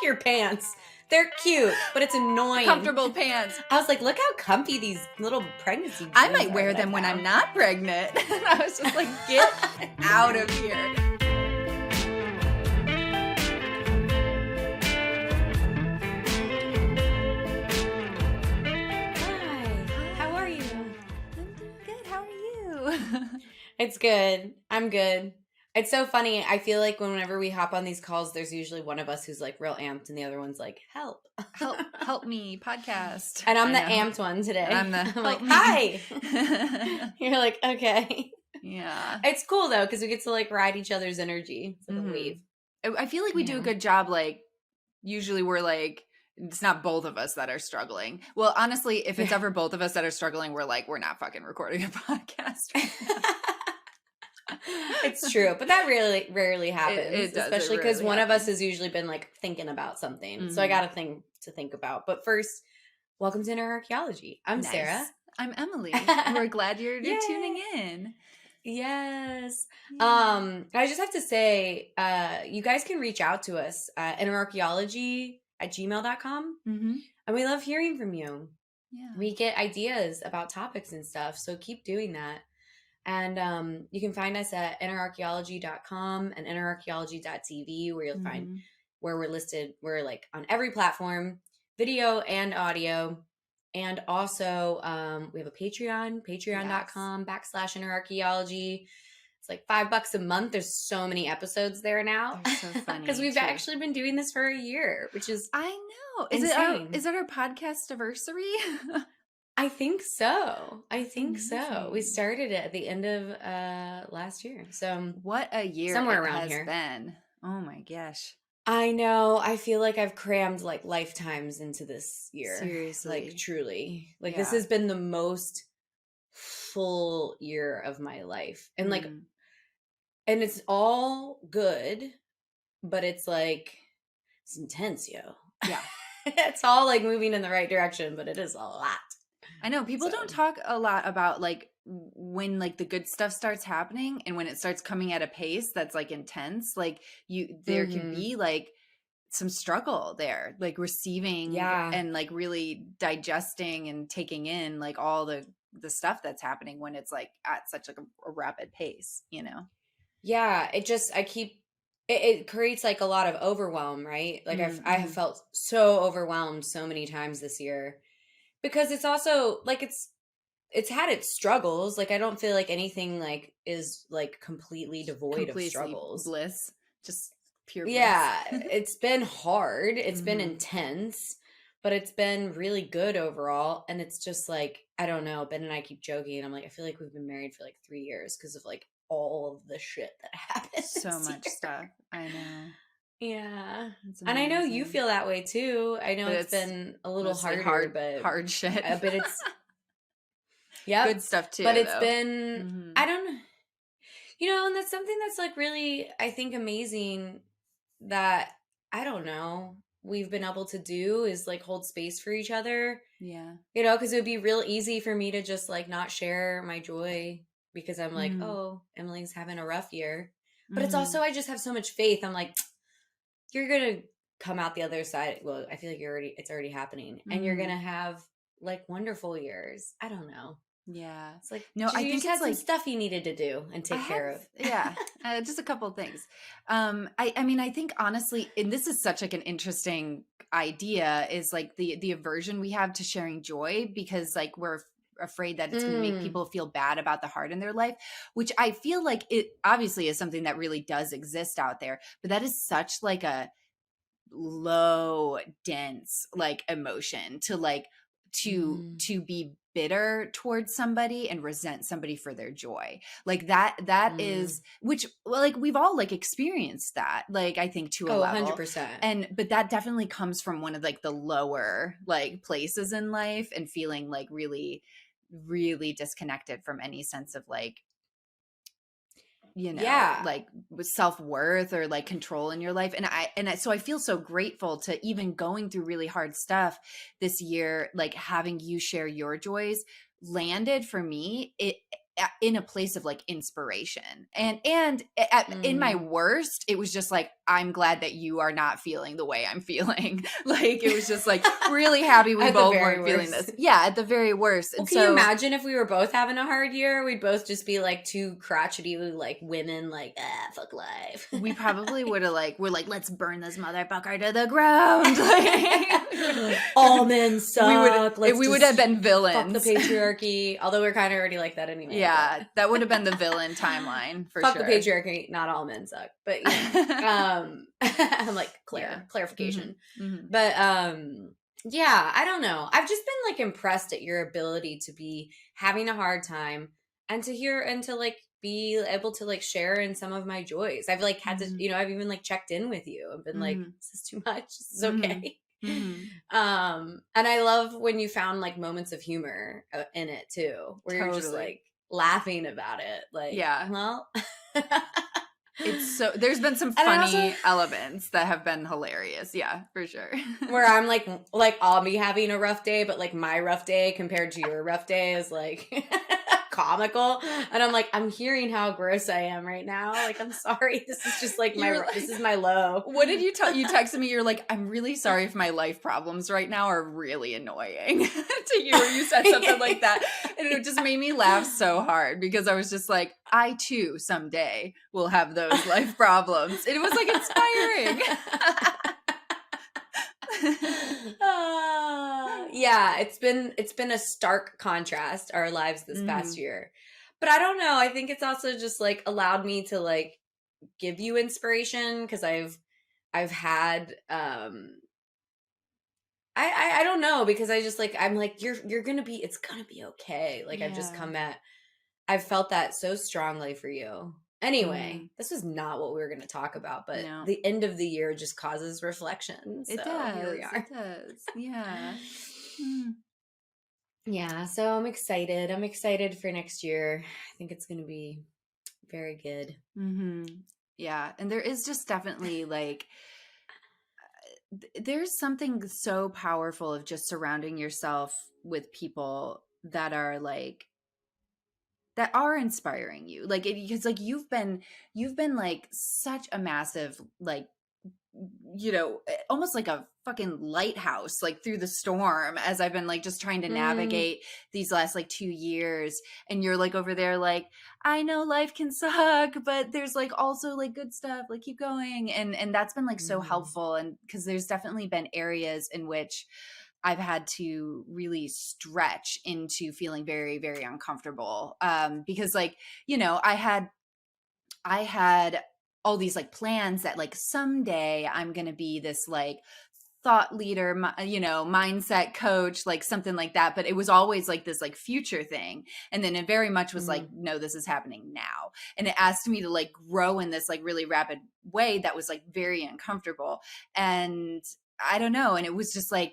your pants. They're cute, but it's annoying. Comfortable pants. I was like, look how comfy these little pregnancy jeans I might are wear that them when have. I'm not pregnant. I was just like, get out of here. Hi, how are you? I'm doing good. How are you? It's good. I'm good. It's so funny. I feel like whenever we hop on these calls, there's usually one of us who's like real amped and the other one's like, help. Help me, podcast. And I'm the I know. amped one today. I'm the like, help me. hi. You're like, okay. Yeah. It's cool though, because we get to like ride each other's energy. It's like a wave. I feel like we do a good job. Like, usually we're like, it's not both of us that are struggling. Well, honestly, if it's ever both of us that are struggling, we're like, we're not fucking recording a podcast right now. It's true, but that rarely happens. It does, especially because one of us happens. has usually been like thinking about something. Mhm. So I got a thing to think about. But first, welcome to Inner Archaeology. I'm Nice. Sarah. I'm Emily. We're glad you're tuning in. Yes. Yeah. I just have to say, you guys can reach out to us at innerarchaeology@gmail.com. Mm-hmm. And we love hearing from you. Yeah. We get ideas about topics and stuff. So keep doing that. And you can find us at innerarchaeology.com and innerarchaeology.tv, where you'll find where we're listed. We're like on every platform, video and audio. And also we have a Patreon, patreon.com/innerarchaeology. It's like $5 a month. There's so many episodes there now. They're so funny. Because we've actually been doing this for a year, which is I know. insane. Is it our podcast anniversary? I think so. Amazing. We started it at the end of last year. So what a year somewhere it around has here. been. Oh my gosh. I know. I feel like I've crammed like lifetimes into this year. Seriously. Like truly. Like Yeah. this has been the most full year of my life. And like and it's all good, but it's like it's intense, yo. Yeah. It's all like moving in the right direction, but it is a lot. I know people don't talk a lot about like when like the good stuff starts happening and when it starts coming at a pace that's like intense, like there can be like some struggle there, like receiving and like really digesting and taking in like all the stuff that's happening when it's like at such like a rapid pace, you know? Yeah, it creates like a lot of overwhelm, right? Like I have felt so overwhelmed so many times this year. Because it's also like it's had its struggles. Like I don't feel like anything like is like completely devoid of struggles. Bliss, just pure bliss. Yeah, it's been hard. It's been intense, but it's been really good overall. And it's just like, I don't know. Ben and I keep joking. I'm like, I feel like we've been married for like 3 years because of like all of the shit that happened. So much stuff. I know. Yeah. And I know you feel that way too. I know it's been a little harder, but hard shit. But it's good stuff too. But it's been I don't know. You know, and that's something that's like really, I think, amazing that I don't know we've been able to do is like hold space for each other. Yeah. You know, because it would be real easy for me to just like not share my joy because I'm like, oh, Emily's having a rough year. But it's also I just have so much faith. I'm like, you're going to come out the other side. Well, I feel like it's already happening. And you're going to have like wonderful years. I don't know. Yeah. It's like, no, I think just had some stuff you needed to do and take care of. Yeah. Just a couple of things. I mean, I think honestly, and this is such like an interesting idea is like the aversion we have to sharing joy because like we're afraid that it's going to make people feel bad about the hard in their life, which I feel like it obviously is something that really does exist out there, but that is such like a low, dense like emotion to like to be bitter towards somebody and resent somebody for their joy. Like that is, which like we've all like experienced that, like I think to a level 100%. But that definitely comes from one of like the lower like places in life and feeling like really, really disconnected from any sense of like, you know, like with self-worth or like control in your life. So I feel so grateful to even going through really hard stuff this year, like having you share your joys landed for me in a place of like inspiration. And in my worst, it was just like, I'm glad that you are not feeling the way I'm feeling. Like, it was just like, really happy we At the both very weren't feeling worst. this. Yeah, at the very worst. Well, And can you so imagine if we were both having a hard year? We'd both just be like two crotchety like women, like fuck life. we probably would have like, we're like, let's burn this motherfucker to the ground. Like, all men suck. we would have been fuck the villains. patriarchy. Although we're kind of already like that anyway. Yeah, that would have been the villain timeline for fuck sure. the patriarchy. Not all men suck, but I'm like clarification. Mm-hmm. But yeah, I don't know. I've just been like impressed at your ability to be having a hard time and to hear and to like be able to like share in some of my joys. I've like had to, I've even like checked in with you and been like, is this too much? Is this okay? And I love when you found like moments of humor in it too, where you're just like laughing about it. Like, well, it's so, there's been some funny elements that have been hilarious. Yeah, for sure. Where I'm like I'll be having a rough day, but like my rough day compared to your rough day is like comical. And I'm like, I'm hearing how gross I am right now. Like, I'm sorry. This is just like this is my low. What did you tell? You texted me. You're like, I'm really sorry if my life problems right now are really annoying to you. Or you said something like that. And it just made me laugh so hard because I was just like, I too someday will have those life problems. And it was like inspiring. Yeah, it's been a stark contrast, our lives this past year. But I don't know, I think it's also just like allowed me to like give you inspiration because I've had I don't know, because I just like I'm like you're gonna be, it's gonna be okay. Like I've felt that so strongly for you. Anyway, this was not what we were going to talk about, but the end of the year just causes reflection. So it does. Here we are. It does. Yeah. Yeah. So I'm excited. I'm excited for next year. I think it's going to be very good. Yeah. And there is just definitely like, there's something so powerful of just surrounding yourself with people that are like, that are inspiring you. Like, because like you've been like such a massive, like, almost like a fucking lighthouse, like through the storm as I've been like just trying to navigate these last like 2 years. And you're like over there, like, I know life can suck, but there's like also like good stuff, like keep going. And that's been like so helpful. And because there's definitely been areas in which I've had to really stretch into feeling very, very uncomfortable. Because like, I had all these like plans that like someday I'm going to be this like thought leader, mindset coach, like something like that. But it was always like this like future thing. And then it very much was like, no, this is happening now. And it asked me to like grow in this like really rapid way that was like very uncomfortable. And I don't know. And it was just like,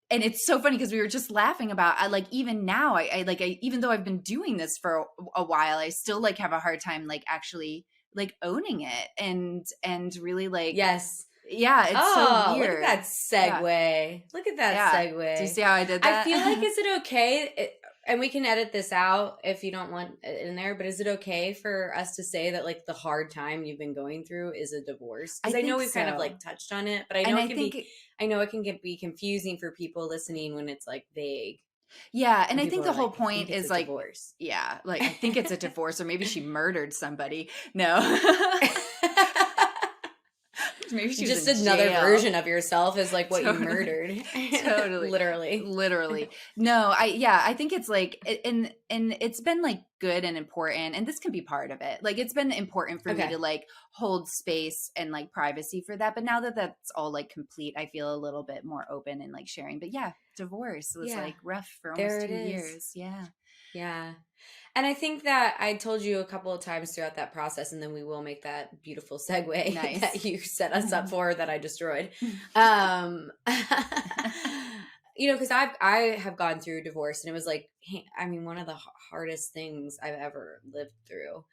and it's so funny because we were just laughing about, I like, even now, I even though I've been doing this for a while, I still like have a hard time, like actually like owning it and really like, yes. Yeah. It's so weird. Look at that segue. Yeah. Look at that segue. Do you see how I did that? I feel like, is it okay? And we can edit this out if you don't want it in there, but is it okay for us to say that like the hard time you've been going through is a divorce? Because I know we've kind of like touched on it, but I know it can be confusing for people listening when it's like vague. Yeah, and I think the whole point is like divorce. Yeah, like I think it's a divorce, or maybe she murdered somebody. No. Maybe she just another version of yourself is like what you murdered. Totally. Literally. No, I think it's like, and it's been like good and important, and this can be part of it. Like, it's been important for me to like hold space and like privacy for that. But now that that's all like complete, I feel a little bit more open and like sharing. But yeah, divorce was like rough for almost 2 years. Yeah. Yeah. And I think that I told you a couple of times throughout that process, and then we will make that beautiful segue that you set us up for that I destroyed. Because I have gone through divorce, and it was like, I mean, one of the hardest things I've ever lived through.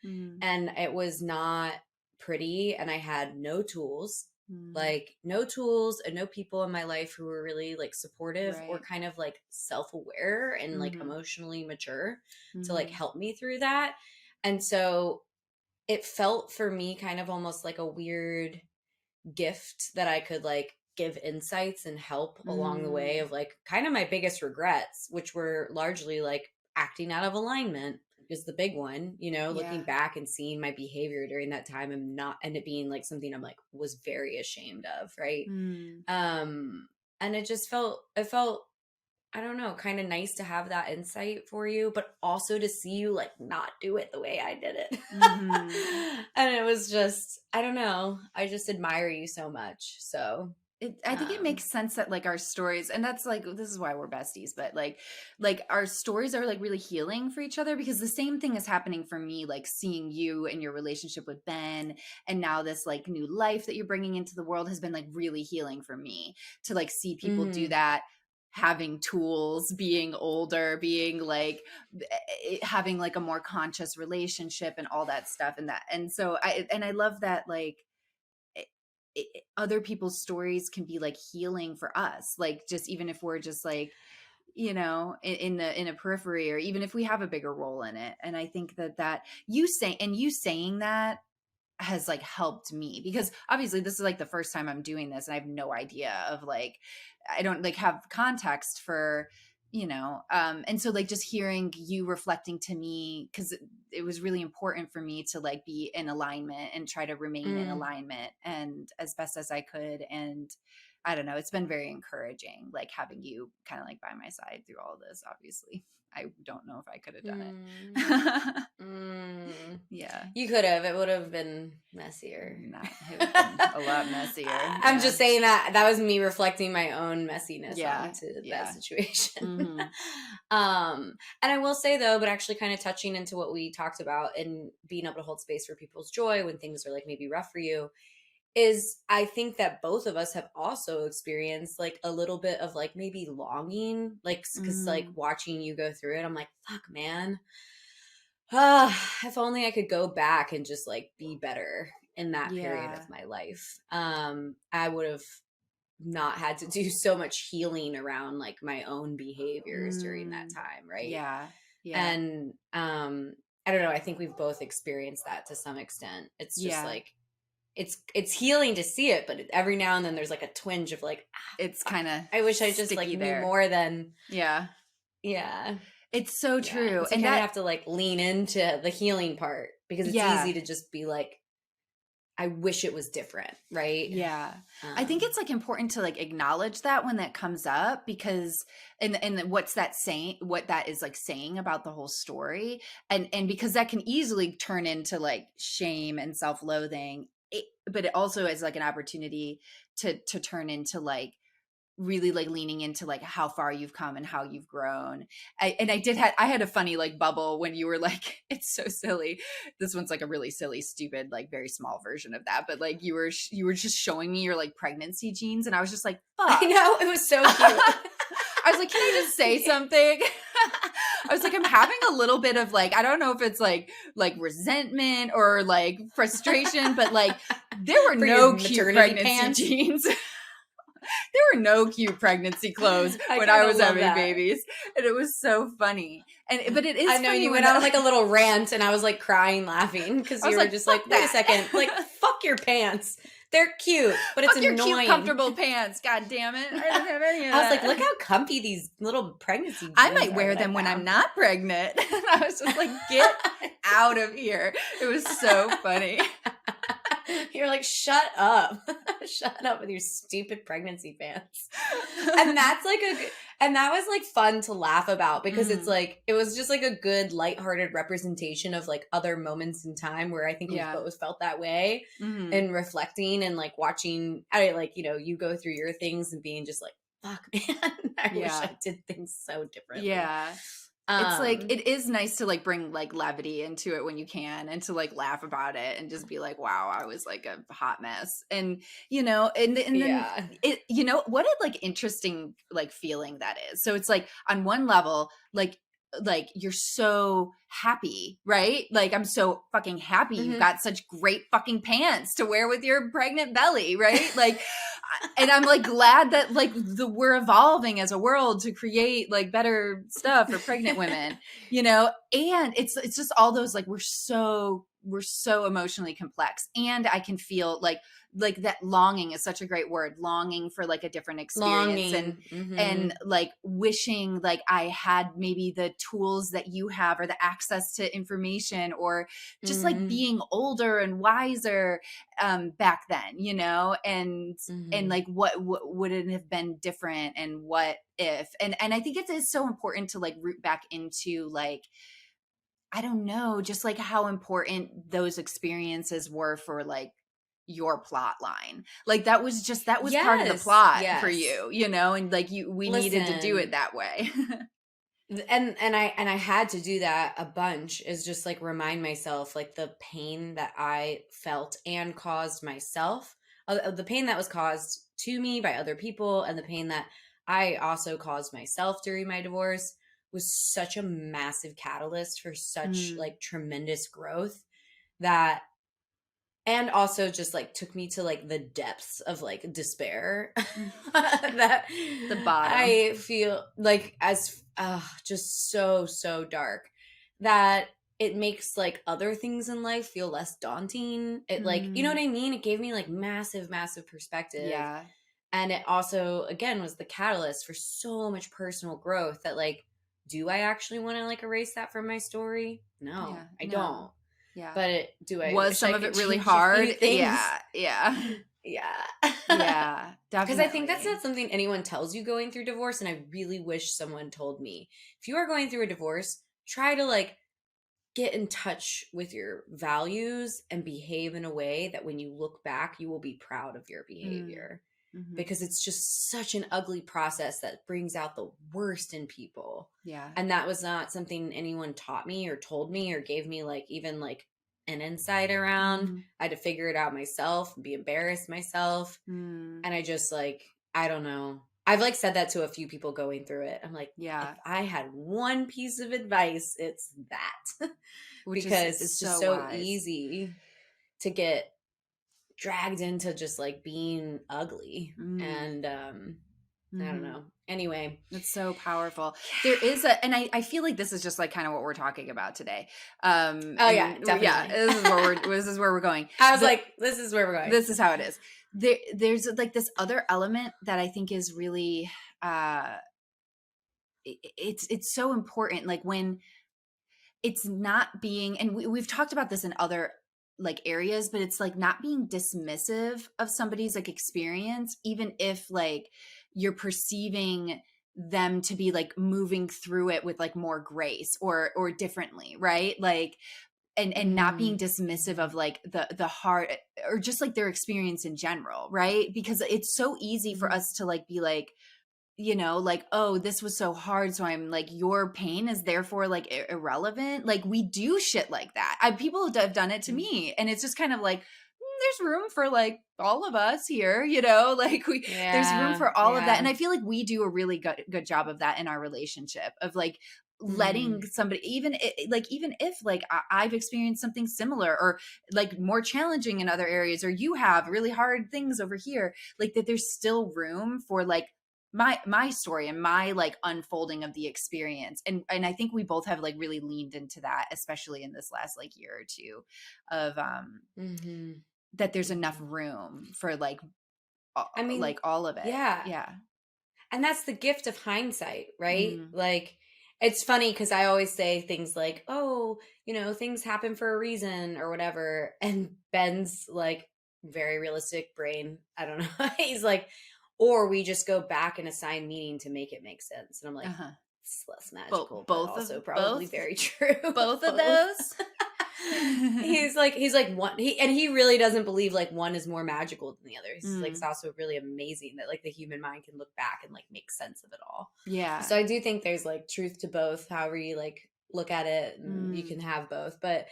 And it was not pretty, and I had no tools. Like no tools and no people in my life who were really like supportive or kind of like self-aware and like emotionally mature to like help me through that. And so it felt for me kind of almost like a weird gift that I could like give insights and help along the way Mm. of like kind of my biggest regrets, which were largely like acting out of alignment is the big one, you know, looking Yeah. back and seeing my behavior during that time and not, and it being like something I'm like was very ashamed of, right? Mm. Um, and it felt, I don't know, kind of nice to have that insight for you, but also to see you like not do it the way I did it. Mhm. And it was just, I don't know, I just admire you so much. So, I think it um, makes sense that like our stories, and that's like this is why we're besties, but like our stories are like really healing for each other, because the same thing is happening for me, like seeing you and your relationship with Ben, and now this like new life that you're bringing into the world has been like really healing for me to like see people do mhm. that, having tools, being older, being like having like a more conscious relationship and all that stuff, and that, and so I love that like other people's stories can be like healing for us, like just even if we're just like, you know, in a periphery, or even if we have a bigger role in it. And I think that you saying that has like helped me, because obviously this is like the first time I'm doing this and I have no idea of like, I don't like have context for, you know, and so like just hearing you reflecting to me, because it was really important for me to like be in alignment and try to remain in Mm. alignment and as best as I could. And I don't know, it's been very encouraging, like having you kind of like by my side through all this. Obviously I don't know if I could have done Mm. it. Mm. Yeah. You could have. It would have been messier. Not, it would have been a lot messier. I'm Yeah. just saying that that was me reflecting my own messiness Yeah. onto that Yeah. situation. Mm-hmm. And I will say though, but actually kind of touching into what we talked about and being able to hold space for people's joy when things are like maybe rough for you, is I think that both of us have also experienced like a little bit of like maybe longing, like because like Mm. watching you go through it, I'm like, fuck, man. If only I could go back and just like be better in that period of Yeah. my life. I would have not had to do so much healing around like my own behaviors during that Mm. time, right? Yeah. Yeah. And I don't know, I think we've both experienced that to some extent. It's just Yeah. like it's healing to see it, but every now and then there's like a twinge of like, It's fuck, kind of I wish I just like sticky knew there. more than, Yeah. yeah. It's so Yeah. true. And so you And kind of that, have to like lean into the healing part because it's easy yeah. to just be like, I wish it was different, right? Yeah. I think Um, it's like important to like acknowledge that when that comes up, because and what's that saying, what that is like saying about the whole story, and because that can easily turn into like shame and self-loathing. But it also is like an opportunity to turn into like really like leaning into like how far you've come and how you've grown. I had a funny like bubble when you were like, it's so silly. This one's like a really silly, stupid, like very small version of that. But like you were just showing me your like pregnancy genes, and I was just like, I fuck. know, it was so cute. I was like, can I just say something? I was like, I'm having a little bit of like, I don't know if it's like resentment or like frustration, but like there were For your no cute maternity pregnancy pants. genes. There were no cute pregnancy clothes I when kind I of was love having that. babies, and it was so funny. And but it I is know, and funny you when went on that, like a little rant, and I was like crying, laughing because I was you were like, just "Fuck like, wait a second, like, that, fuck your pants. They're cute, but it's fuck your cute, annoying. comfortable pants. God damn it, I didn't have any of I was like, look that. how comfy these little pregnancy I jeans might are wear that I them when I'm found. not pregnant." And I was just like, "Get out of here!" It was so funny. You're like, shut up. Shut up with your stupid pregnancy pants. And that's like and that was like fun to laugh about because it's Mm, like, it was just like a good lighthearted representation of like other moments in time where I think we've yeah. both felt that way Mm, and reflecting and like watching, I like, you know, you go through your things and being just like, fuck, man, I wish yeah. I did things so differently. Yeah. It's like Um, it is nice to like bring like levity into it when you can, and to like laugh about it and just be like, wow, I was like a hot mess. And you know, and then yeah. it, you know, what a like interesting like feeling that is. So it's like on one level, like you're so happy, right? Like I'm so fucking happy you've Hmm. got such great fucking pants to wear with your pregnant belly, right? Like and I'm like glad that like we're evolving as a world to create like better stuff for pregnant women, you know. And it's just all those like we're so emotionally complex, and I can feel like like that longing is such a great word, longing for like a different experience, Longing. and like wishing like I had maybe the tools that you have, or the access to information, or just like Mm-hmm. being older and wiser back then, you know, and Mm-hmm. like what would it have been different, and what if, and I think it is so important to like root back into like, I don't know, just like how important those experiences were for like your plot line. Like that was part of the Yes. plot for Yes. you, you know, and like we needed to do it Listen, that way. and I had to do that a bunch, is just like remind myself like the pain that I felt and caused myself, the pain that was caused to me by other people, and the pain that I also caused myself during my divorce, was such a massive catalyst for such Mm, like tremendous growth, that, and also just like took me to like the depths of like despair, mm. that The bottom. I feel like, as just so dark, that it makes like other things in life feel less daunting. It, like, you know what Mm, I mean, it gave me like massive perspective. yeah. And it also again was the catalyst for so much personal growth, that like, do I actually want to like erase that from my story? No, Yeah. I No. don't. Yeah. But do I Was wish I some of could it really change a hard? few things? Yeah. Yeah. Yeah. Yeah, Because I think that's definitely. not something anyone tells you going through divorce. And I really wish someone told me, if you are going through a divorce, try to like get in touch with your values and behave in a way that when you look back, you will be proud of your Mm, behavior. hmm. Because it's just such an ugly process that brings out the worst in people. Yeah. And that was not something anyone taught me or told me or gave me like even like an insight around. Mm, I had to figure it out myself, be embarrassed myself. mm, And I just like, I don't know. I've like said that to a few people going through it. I'm like, if yeah. I had one piece of advice, it's that. Which is Because it's just so so wise. easy to get dragged into just like being ugly. Mm, And I don't hmm. know. Anyway, That's so powerful. There yeah. is a, and I feel like this is just like kind of what we're talking about today. Oh yeah, And yeah, definitely. this is where we're going. I was like, this is where we're going. This is how it is. There's like this other element that I think is really, uh, it's so important. Like when it's not being, and we've talked about this in other like areas, but it's like not being dismissive of somebody's like experience, even if like you're perceiving them to be like moving through it with like more grace or differently, right? Like, and not being dismissive Mm-hmm. of like the heart, or just like their experience in general, right? Because it's so easy for Mm-hmm. us to like be like, you know, like, oh, this was so hard, so I'm like, your pain is therefore like irrelevant. Like we do shit like that. People have done it to Mm-hmm. me, and it's just kind of like, there's room for like all of us here, you know, like there's room Yeah, for all of that. And yeah. I feel like we do a really good job of that in our relationship, of like letting Mm-hmm. somebody, like even if like I've experienced something similar, or like more challenging in other areas, or you have really hard things over here, like that there's still room for like my story and my like unfolding of the experience. And I think we both have like really leaned into that, especially in this last like year or two, of Mm-hmm. that there's enough Mm-hmm. room for I mean, like all of it. yeah. Yeah. And that's the gift of hindsight, right? Mm, Like, it's funny because I always say things like, oh, things happen for a reason or whatever. And Ben's like, very realistic brain. I don't know. He's like, or we just go back and assign meaning to make it make sense. And I'm like, uh-huh. it's less magical, but Both of also probably both very true. both of Both. those. He's like one, he really doesn't believe like one is more magical than the other. He's like, it's Mm, also really amazing that like the human mind can look back and like make sense of it all. yeah. So I do think there's like truth to both, however you like look at it, and you Mm, can have both. But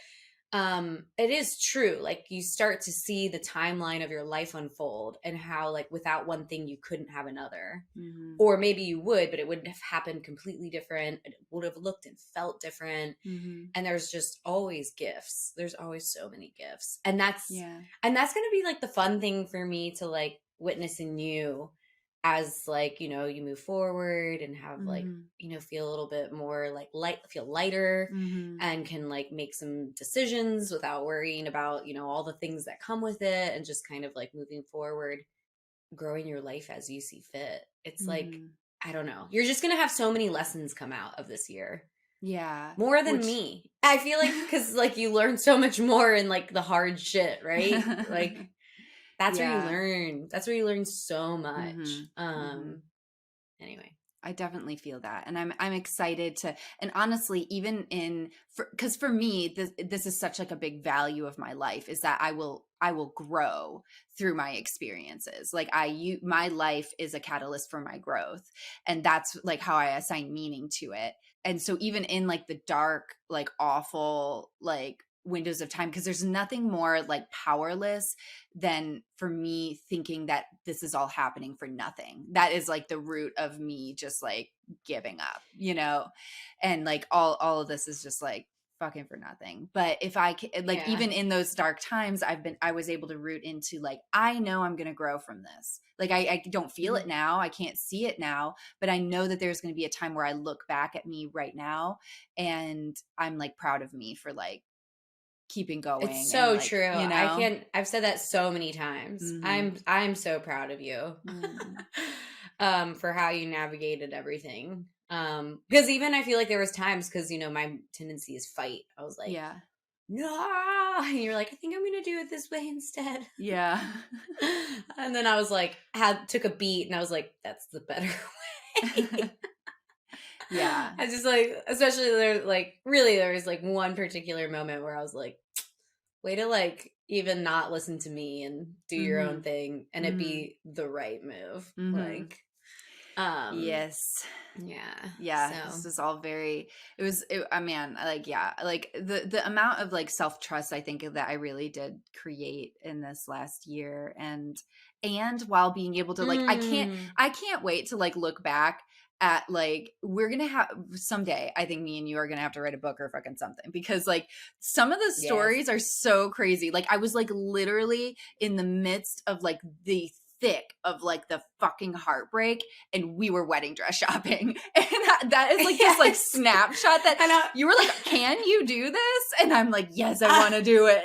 it is true, like you start to see the timeline of your life unfold, and how like without one thing you couldn't have another, mm-hmm, or maybe you would, but it wouldn't have happened completely different. It would have looked and felt different. mm-hmm. And there's just always gifts, there's always so many gifts. And that's Yeah. and that's going to be like the fun thing for me to like witness in you, as like, you move forward and have like, Mhm. feel a little bit more like feel lighter, Mhm. and can like make some decisions without worrying about, all the things that come with it, and just kind of like moving forward, growing your life as you see fit. It's like, Mhm. I don't know. You're just going to have so many lessons come out of this year. Yeah. More than Which me. I feel like, cuz like you learn so much more in like the hard shit, right? Like that's where you Yeah. learn. That's where you learn so much. Mhm. Mhm. Anyway. I definitely feel that. And I'm excited to, and honestly, even because for me, this is such like a big value of my life, is that I will grow through my experiences. Like my life is a catalyst for my growth. And that's like how I assign meaning to it. And so even in like the dark, like awful, like windows of time, because there's nothing more like powerless than for me thinking that this is all happening for nothing. That is like the root of me just like giving up, and like all of this is just like fucking for nothing. But if I can, like, Yeah. even in those dark times, I was able to root into like, I know I'm going to grow from this. Like I don't feel it Mhm. now, I can't see it now, but I know that there's going to be a time where I look back at me right now and I'm like proud of me for like keeping It's going and so like, true. I've said that so many times. Mhm. I'm so proud of you. Mm. For how you navigated everything. Because even I feel like there was times, because my tendency is fight. I was like, Yeah. no, and you're like, I think I'm gonna do it this way instead. Yeah. And then I was like, took a beat, and I was like, that's the better way. Yeah. I just like, especially there, like, really, there was like one particular moment where I was like, way to like even not listen to me and do your own Mhm. thing, and it Mhm. be the right move. Mhm. Like, um, Yes. yeah. Yeah, So, this is all very man, like, yeah, like the amount of like self-trust I think that I really did create in this last year, and while being able to like mm, I can't wait to like look back at like we're gonna have someday. I think me and you are gonna have to write a book or fucking something, because like some of the yes. stories are so crazy. Like I was like literally in the midst of like the thick of like the fucking heartbreak, and we were wedding dress shopping. And that is like this like Yes. snapshot that I know. you were like, can you do this? And I'm like, yes, I want to do it.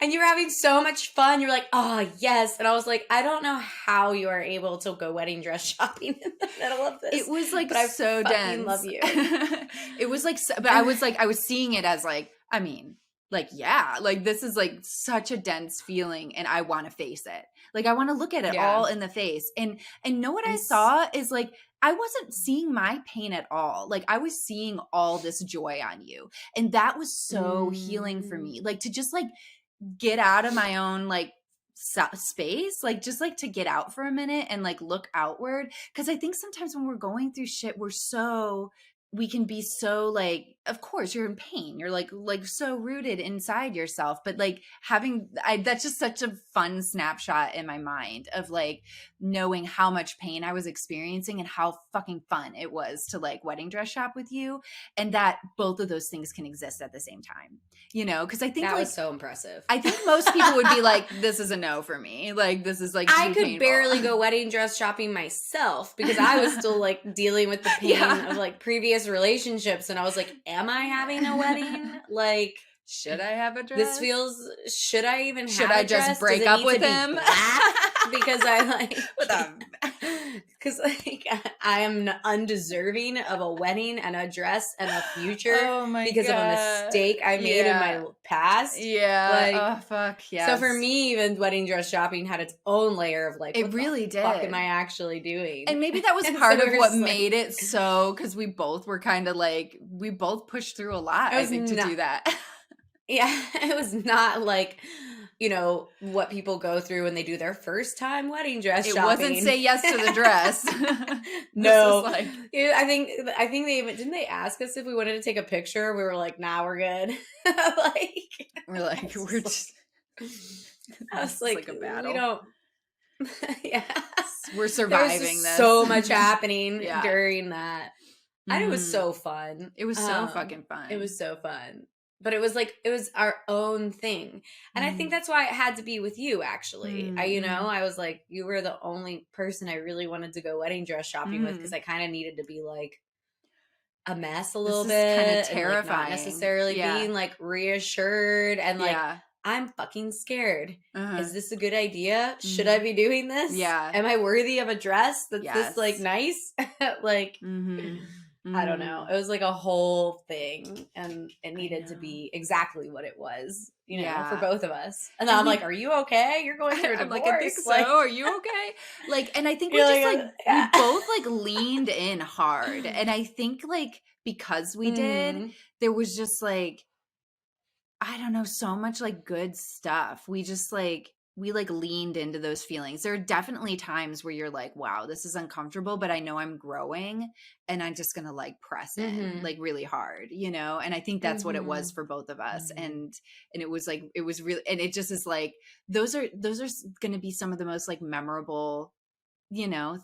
And you were having so much fun. You're like, oh, yes. And I was like, I don't know how you are able to go wedding dress shopping in the middle of It this, was like but I so fucking love dense. you. It was like, but And I was seeing it as like, I mean, like, yeah, like this is like such a dense feeling and I want to face it. Like I want to look at it yeah. all in the face, and know what I And saw is like, I wasn't seeing my pain at all. Like I was seeing all this joy on you. And that was so healing for mm, me. Like to just like get out of my own like space, like just like to get out for a minute and like look outward, because I think sometimes when we're going through shit, we can be so like, of course you're in pain, you're like so rooted inside yourself, but like that's just such a fun snapshot in my mind of like knowing how much pain I was experiencing and how fucking fun it was to like wedding dress shop with you, and that both of those things can exist at the same time, because that was so impressive. I think most people would be like, this is a no for me. Like, this is like I too could painful. barely go wedding dress shopping myself, because I was still like dealing with the pain of Yeah. like previous relationships. And I was like, am I having a wedding? Like, Should I have a this dress? feels, should I even Should have I a just dress? Does break it up need to with be him? black? Because I like, With a because like I am undeserving of a wedding and a dress and a future Oh my because of a God. mistake I made in Yeah. my past. Yeah. Like, Oh fuck. so for Yes. me, even wedding dress shopping had its own layer of like, It what the really fuck am did. I actually doing? And maybe that was And so part of it what was like, made it so, because we both were kind of like, we both pushed through a lot, it I was think, to not, do that. yeah, it was not like, what people go through when they do their first time wedding dress It wasn't shopping. say yes to the dress. This was No, like, yeah, I think they even didn't they ask us if we wanted to take a picture. We were like, nah, we're good. Like, we're like, it's we're just like, just, I this was is like, like a we battle. don't. Yeah, We're there was surviving just this. so much happening Yeah. during that, and it was Hmm. so fun. It was so fucking It fun. was so fun. but it was like, it was our own thing. And I think Mm. that's why it had to be with you, actually. Mm. I was like, you were the only person I really wanted to go wedding dress shopping with, because Mm. I kind of needed to be like a mess a little This is kind of bit, and like not terrifying. necessarily Yeah. being like reassured, and like, Yeah. I'm fucking scared. Uh-huh. Is this a good idea? Should I Mhm. be doing this? Yeah. Am I worthy of a dress that's this like Yes. nice? Like, Mhm. I don't know. Mhm. It was like a whole thing, and it I needed to know. be exactly what it was, for Yeah. both of us. And then And I'm like, we "Are you okay? You're going through a I'm like, "I think divorce." so. Like, Are you okay?" Like, and I think we you're just, like, like we yeah. both, like, leaned in hard, and I think, like, because we did, Mhm. there was just, like, I don't know, so much, like, good stuff. We just, like we, like, leaned into those feelings. There are definitely times where you're like, "Wow, this is uncomfortable, but I know I'm growing, and I'm just gonna, like, press in, Mhm. like, really hard," you know? And I think that's what it was Mhm. for both of us, Mhm. and it was, like it was really and it just is, like, those are gonna be some of the most, like, memorable,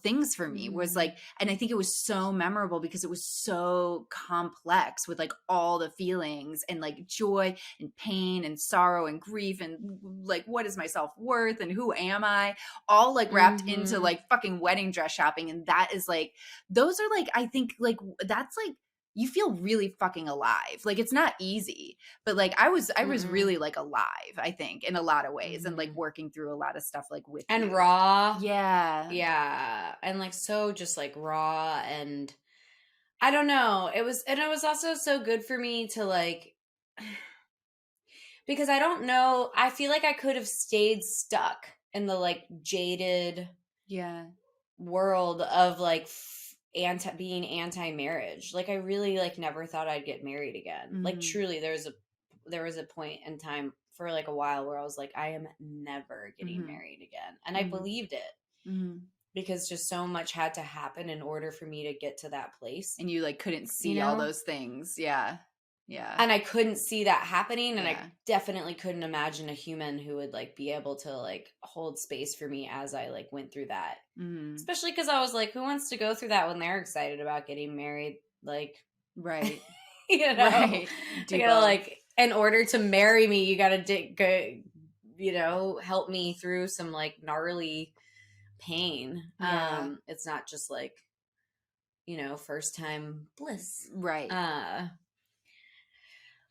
things for me was Mhm. like, and I think it was so memorable because it was so complex with like all the feelings and like joy and pain and sorrow and grief and like what is my self-worth and who am I, all like wrapped into Mhm. like fucking wedding dress shopping. And that is like, those are like, I think like that's like, you feel really fucking alive. Like it's not easy, but like I was Mm-mm. really like alive, I think, in a lot of ways, and like Mhm. working through a lot of stuff like with And you. raw. Yeah. Yeah. And like so just like raw, and I don't know. It was also so good for me to like, because I don't know, I feel like I could have stayed stuck in the like jaded Yeah. world of like anti being anti-marriage. Like I really like never thought I'd get married again. Like Mhm. truly there was a point in time for like a while where I was like, I am never getting Mhm. married again. And I Mhm. believed it, Mhm. because just so much had to happen in order for me to get to that place, And you, like, couldn't you see all know? those things. Yeah. Yeah. And I couldn't see that happening, and I Yeah. definitely couldn't imagine a human who would like be able to like hold space for me as I like went through that. Mhm. Especially cuz I was like, who wants to go through that when they're excited about getting married? Like, Right. you know, Right. I Do gotta both. like, in order to marry me, you gotta help me through some like gnarly pain. Yeah. It's not just like, first time bliss. Right. Uh,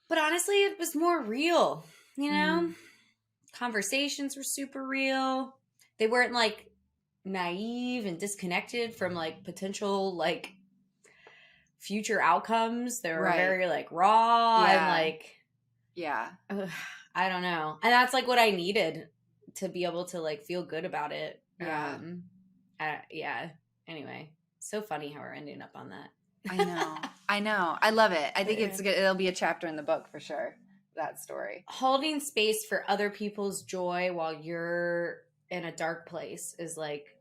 but honestly, it was more real, you know? Mhm. Conversations were super real. They weren't like naive and disconnected from like potential like future outcomes. They were Right. very like raw and Yeah. like, Yeah. ugh, I don't know. And that's like what I needed to be able to like feel good about it. Yeah. Yeah. Anyway, so funny how we're ending up on that. I know. I know. I love it. I But think yeah. it's good. It'll be a chapter in the book for sure. That story. Holding space for other people's joy while you're in a dark place is like,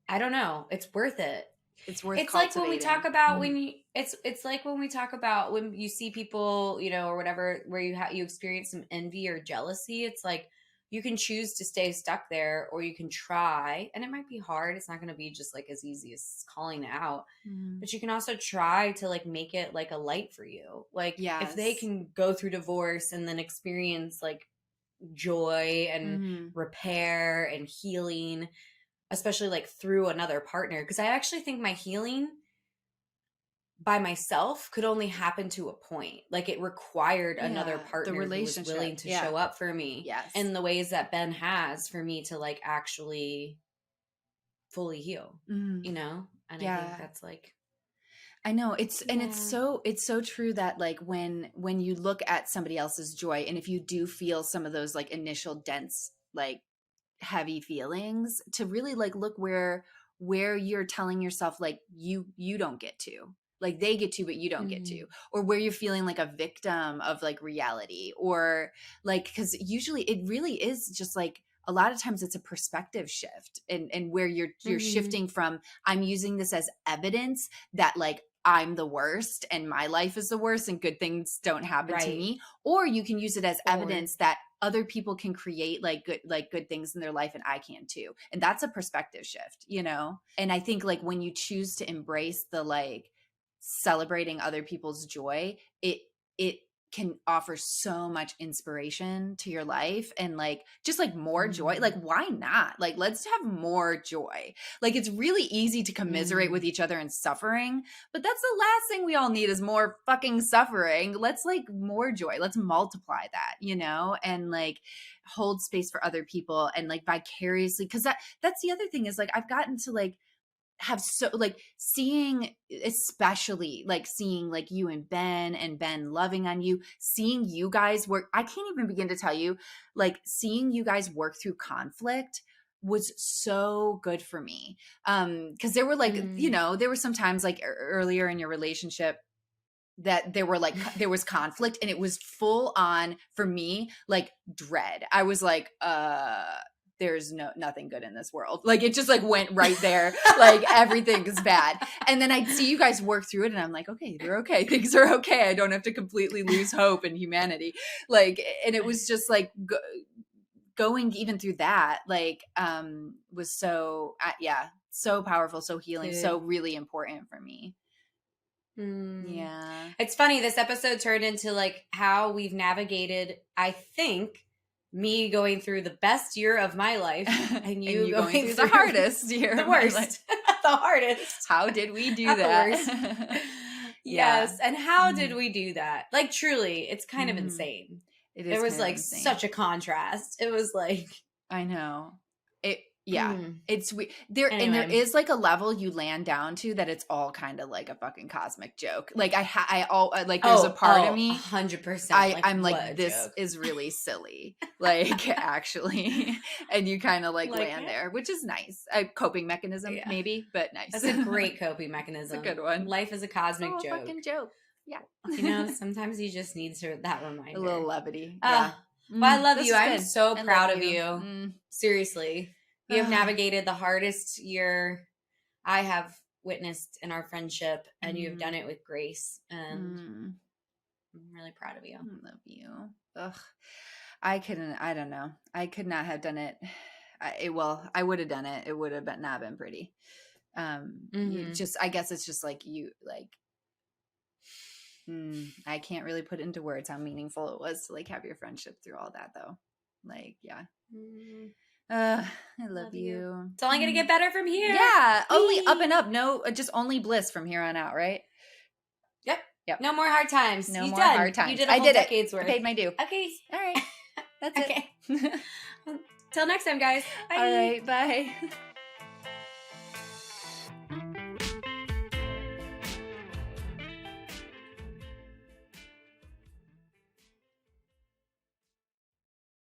I don't know, it's worth it. It's worth It's like when we talk cultivating. about when you it's like when we talk about when you see people, or whatever, where you experience some envy or jealousy. It's like you can choose to stay stuck there, or you can try, and it might be hard. It's not going to be just like as easy as calling it out, Mhm. but you can also try to like make it like a light for you. Like if they Yes. can go through divorce and then experience like joy and Mhm. repair and healing, especially like through another partner, because I actually think my healing by myself could only happen to a point. Like it required another Yeah. The partner who was willing relationship. to Yeah. show up for me Yes. in the ways that Ben has for me to like actually fully heal, Mhm. And I think Yeah. that's like, I know, it's yeah. so true that like when you look at somebody else's joy, and if you do feel some of those like initial dense like heavy feelings, to really like look where you're telling yourself like you don't get to, like they get to but you don't get to, Mhm. or where you're feeling like a victim of like reality, or like, because usually it really is just like a lot of times it's a perspective shift, and where you're Mhm. shifting from I'm using this as evidence that like I'm the worst and my life is the worst and good things don't happen to Right. me, or you can use it as Or evidence that other people can create like good things in their life and I can too. And that's a perspective shift, you know? And I think like when you choose to embrace the like celebrating other people's joy, it can offer so much inspiration to your life and like just like more joy. Like, why not? Like, let's have more joy. Like, it's really easy to commiserate with each other in suffering, but that's the last thing we all need is more fucking suffering. Let's like more joy. Let's multiply that, you know, and like hold space for other people and like vicariously. Cause that's the other thing is like, I've gotten to like, have so like seeing, especially like seeing like you and Ben loving on you, seeing you guys work. I can't even begin to tell you, like seeing you guys work through conflict was so good for me. Because there were like, you know, there were some times like earlier in your relationship that there was conflict and it was full on for me, like dread. I was like, there's nothing good in this world. Like it just like went right there. Like everything is bad. And then I'd see you guys work through it and I'm like, okay, they're okay. Things are okay. I don't have to completely lose hope in humanity. Like, and it was just like going even through that, like, was so, so powerful, so healing, so really important for me. Yeah. It's funny. This episode turned into like how we've navigated, I think, me going through the best year of my life and you going through the hardest year, the worst, the hardest. How did we do Not that? The worst. Yes. And how did we do that? Like truly, it's kind of insane. It was like such a contrast. It was like, I know it. Yeah, it's there, anyway. And there is like a level you land down to that it's all kind of like a fucking cosmic joke. Like there's a part of me, 100%. I'm like, this joke is really silly, like actually, and you kind of like land there, which is nice. A coping mechanism, maybe, but nice. That's a great coping mechanism. It's a good one. Life is a cosmic joke. Fucking joke. Yeah, you know, sometimes you just need that reminder, a little levity. Yeah. Well, I love you. I'm so proud of you. Seriously. You have navigated the hardest year I have witnessed in our friendship, and you have done it with grace. And I'm really proud of you. I love you. Ugh, I don't know. I could not have done it. I would have done it. It would have not been pretty. I guess it's just like you, like, I can't really put into words how meaningful it was to like have your friendship through all that though. Like, yeah. I love you. It's only gonna get better from here. Yeah, only up and up. No, just only bliss from here on out, right? Yep. No more hard times. No more hard times. You did a whole decade's worth. I paid my due. Okay. All right. That's it. Till next time, guys. Bye. All right. Bye.